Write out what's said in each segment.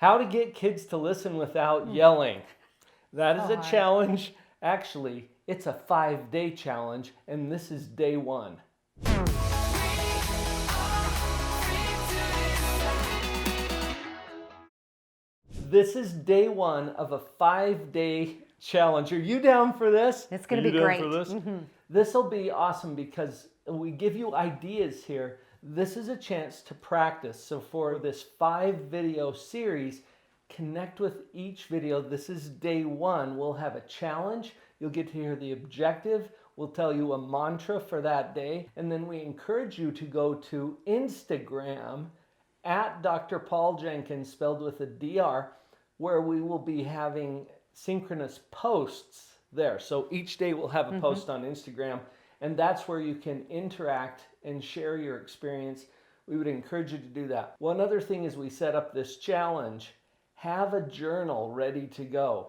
How to get kids to listen without yelling. That is a hard. challenge. Actually, it's a 5-day challenge, and this is day 1. This is day 1 of a 5-day challenge. Are you down for this? It's going to be great. This will be awesome because we give you ideas here. This is a chance to practice. So for this 5-video series, connect with each video. This is day 1. We'll have a challenge. You'll get to hear the objective. We'll tell you a mantra for that day. And then we encourage you to go to Instagram at Dr. Paul Jenkins, spelled with a DR, where we will be having synchronous posts there. So each day we'll have a post on Instagram, and that's where you can interact and share your experience. We would encourage you to do that. One other thing is we set up this challenge. Have a journal ready to go.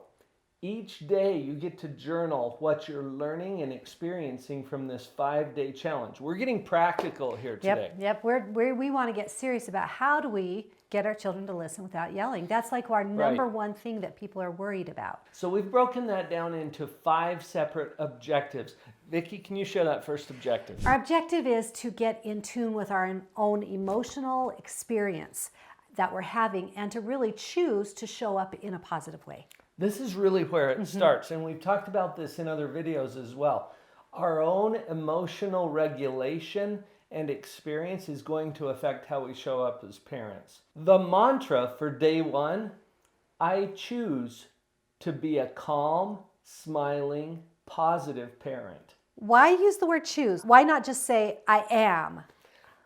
Each day you get to journal what you're learning and experiencing from this 5-day challenge. We're getting practical here today. Yep. We want to get serious about how do we get our children to listen without yelling. That's like our number one thing that people are worried about. So we've broken that down into 5 separate objectives. Vicki, can you share that first objective? Our objective is to get in tune with our own emotional experience that we're having and to really choose to show up in a positive way. This is really where it starts, and we've talked about this in other videos as well. Our own emotional regulation and experience is going to affect how we show up as parents. The mantra for day 1, I choose to be a calm, smiling, positive parent. Why use the word choose? Why not just say, I am?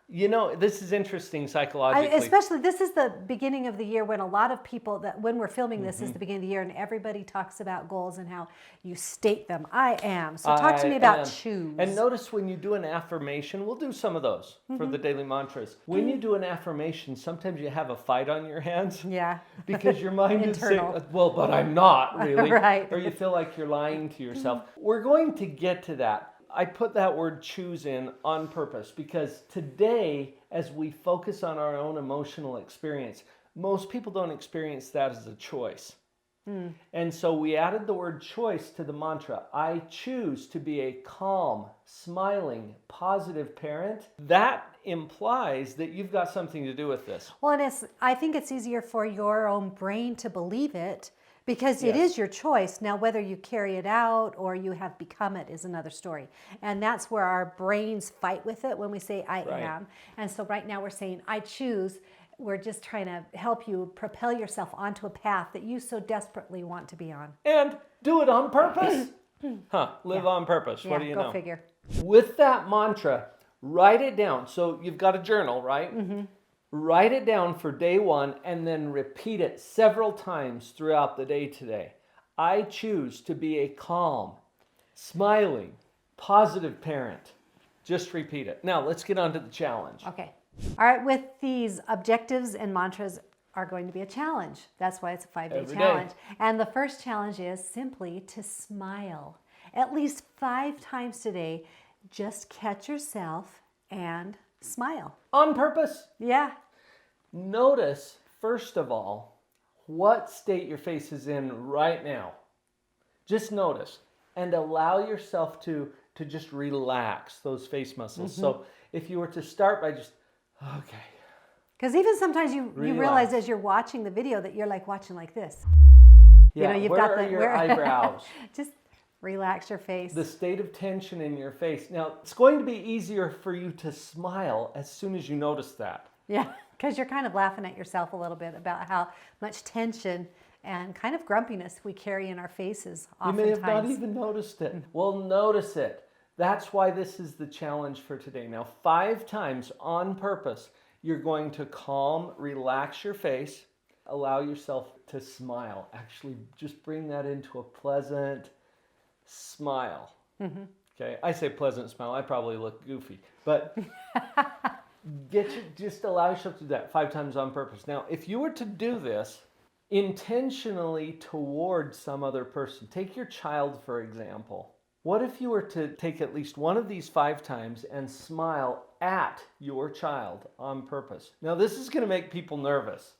You know, this is interesting psychologically. Especially, this is the beginning of the year when a lot of people, that when we're filming this is the beginning of the year and everybody talks about goals and how you state them. I am. So talk to me about choose. And notice when you do an affirmation, we'll do some of those for the daily mantras. When you do an affirmation, sometimes you have a fight on your hands. Yeah. Because your mind is saying, well, but I'm not really. Right. Or you feel like you're lying to yourself. We're going to get to that. I put that word choose in on purpose because today, as we focus on our own emotional experience, most people don't experience that as a choice. And so we added the word choice to the mantra. I choose to be a calm, smiling, positive parent. That implies that you've got something to do with this. Well, and I think it's easier for your own brain to believe it because it is your choice. Now, whether you carry it out or you have become it is another story. And that's where our brains fight with it when we say I am. And so right now we're saying I choose. We're just trying to help you propel yourself onto a path that you so desperately want to be on. And do it on purpose. Live on purpose. What do you know? Go figure. With that mantra, write it down. So you've got a journal, right? Write it down for day 1 and then repeat it several times throughout the day today. I choose to be a calm, smiling, positive parent. Just repeat it. Now let's get on to the challenge. Okay. All right. With these objectives and mantras are going to be a challenge. That's why it's a 5-day challenge. And the first challenge is simply to smile. At least 5 times today, just catch yourself and smile. On purpose. Yeah. Notice, first of all, what state your face is in right now. Just notice and allow yourself to just relax those face muscles. So if you were to start by just, okay. Because even sometimes you realize as you're watching the video that you're like watching like this. Yeah, you've where got are your eyebrows? Just relax your face. The state of tension in your face. Now, it's going to be easier for you to smile as soon as you notice that. Yeah, because you're kind of laughing at yourself a little bit about how much tension and kind of grumpiness we carry in our faces oftentimes. You may have not even noticed it. Well, notice it. That's why this is the challenge for today. Now, 5 times on purpose, you're going to calm, relax your face, allow yourself to smile. Actually, just bring that into a pleasant smile. Okay, I say pleasant smile. I probably look goofy, but just allow yourself to do that 5 times on purpose. Now, if you were to do this intentionally towards some other person, take your child, for example. What if you were to take at least one of these 5 times and smile at your child on purpose? Now, this is going to make people nervous.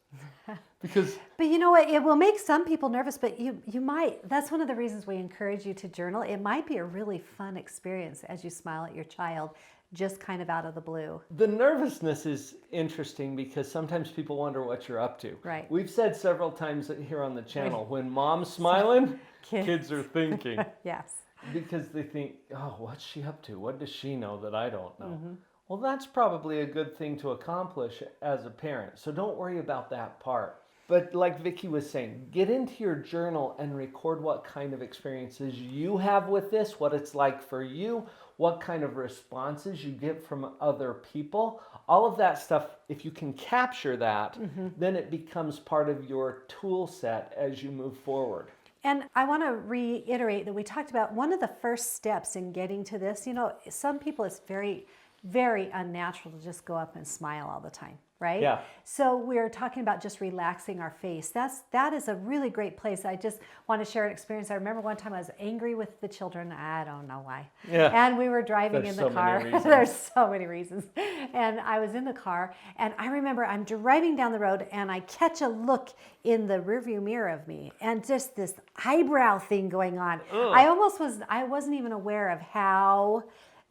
Because But you know what? It will make some people nervous, but you might. That's one of the reasons we encourage you to journal. It might be a really fun experience as you smile at your child, just kind of out of the blue. the nervousness is interesting because sometimes people wonder what you're up to. Right. We've said several times here on the channel, when mom's smiling, kids are thinking. Yes. Because they think, oh, what's she up to? What does she know that I don't know? Well, that's probably a good thing to accomplish as a parent. So don't worry about that part. But like Vicki was saying, get into your journal and record what kind of experiences you have with this, what it's like for you, what kind of responses you get from other people. All of that stuff, if you can capture that, then it becomes part of your tool set as you move forward. And I want to reiterate that we talked about one of the first steps in getting to this. You know, some people, it's very, very unnatural to just go up and smile all the time, right? Yeah. So we're talking about just relaxing our face. That is a really great place. I just want to share an experience. I remember one time I was angry with the children. I don't know why. Yeah. And we were driving There's in the so car. many reasons. There's so many reasons. And I was in the car, and I remember I'm driving down the road, and I catch a look in the rearview mirror of me, and just this eyebrow thing going on. Ugh. I wasn't even aware of how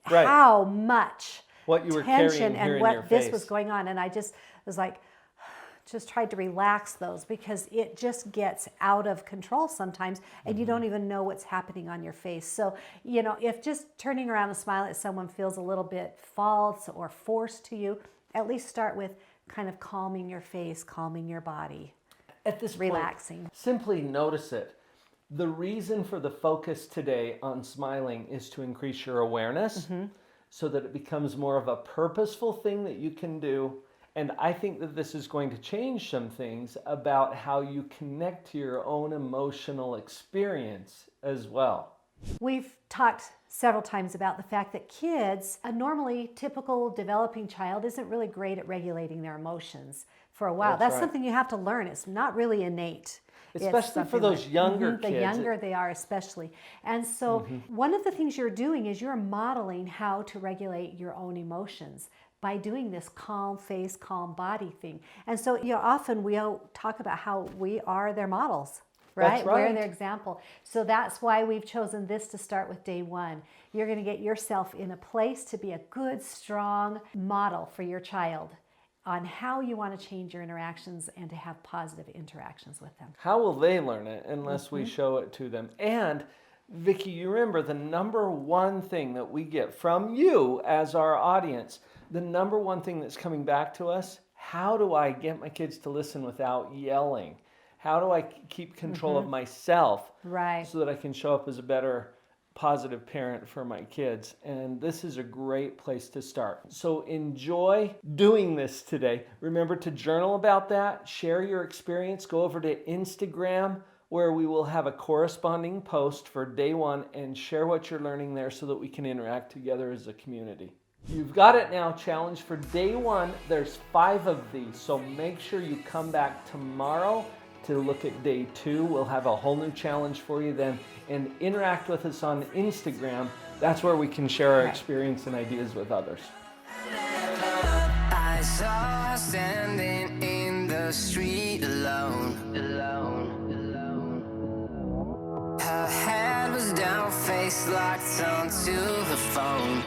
Right. how much What you were carrying tension here and in what your this face. was going on. And I just was like, just tried to relax those, because it just gets out of control sometimes, and you don't even know what's happening on your face. So, you know, if just turning around and smile at someone feels a little bit false or forced to you, at least start with kind of calming your face, calming your body, At this relaxing. point, simply notice it. The reason for the focus today on smiling is to increase your awareness so that it becomes more of a purposeful thing that you can do. And I think that this is going to change some things about how you connect to your own emotional experience as well. We've talked several times about the fact that kids, a normally typical developing child, isn't really great at regulating their emotions for a while. That's right. something you have to learn. It's not really innate. It's Especially for something those that- younger The kids. younger they are, especially. And so one of the things you're doing is you're modeling how to regulate your own emotions by doing this calm face, calm body thing. And so, you know, often we'll talk about how we are their models. Right? That's We're right. their example. So that's why we've chosen this to start with day one. You're going to get yourself in a place to be a good, strong model for your child on how you want to change your interactions and to have positive interactions with them. How will they learn it unless we show it to them? And Vicki, you remember the number one thing that we get from you as our audience, the number one thing that's coming back to us, how do I get my kids to listen without yelling? How do I keep control of myself Right. so that I can show up as a better, positive parent for my kids? And this is a great place to start. So enjoy doing this today. Remember to journal about that, share your experience, go over to Instagram where we will have a corresponding post for day one, and share what you're learning there so that we can interact together as a community. You've got it now challenge for day one. There's 5 of these, so make sure you come back tomorrow to look at day 2. We'll have a whole new challenge for you then, and interact with us on Instagram. That's where we can share our experience and ideas with others. I saw her standing in the street alone. Her head was down, face locked onto the phone.